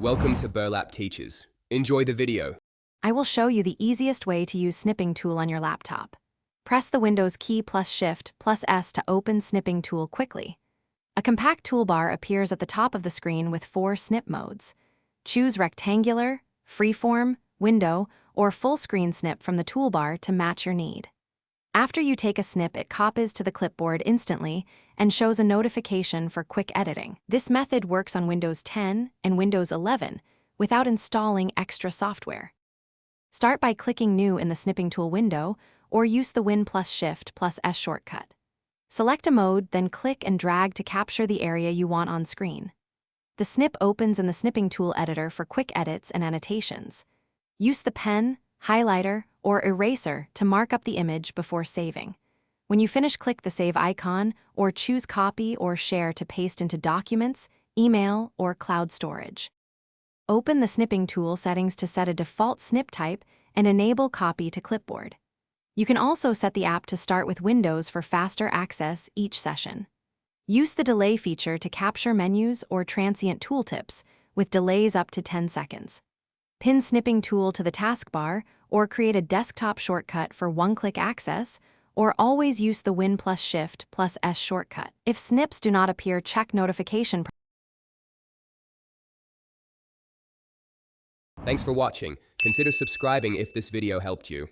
Welcome to Burlap Teachers. Enjoy the video. I will show you the easiest way to use Snipping Tool on your laptop. Press the Windows key plus Shift plus S to open Snipping Tool quickly. A compact toolbar appears at the top of the screen with 4 snip modes. Choose Rectangular, Freeform, Window, or Full Screen Snip from the toolbar to match your need. After you take a snip, it copies to the clipboard instantly and shows a notification for quick editing. This method works on Windows 10 and Windows 11 without installing extra software. Start by clicking New in the Snipping Tool window or use the Win plus Shift plus S shortcut. Select a mode, then click and drag to capture the area you want on screen. The snip opens in the Snipping Tool editor for quick edits and annotations. Use the pen, highlighter, or eraser to mark up the image before saving. When you finish, click the Save icon or choose Copy or Share to paste into documents, email, or cloud storage. Open the Snipping Tool settings to set a default snip type and enable Copy to Clipboard. You can also set the app to start with Windows for faster access each session. Use the delay feature to capture menus or transient tooltips with delays up to 10 seconds. Pin Snipping Tool to the taskbar or create a desktop shortcut for one-click access, or always use the Win plus Shift plus S shortcut. If snips do not appear, check notification. Thanks for watching. Consider subscribing if this video helped you.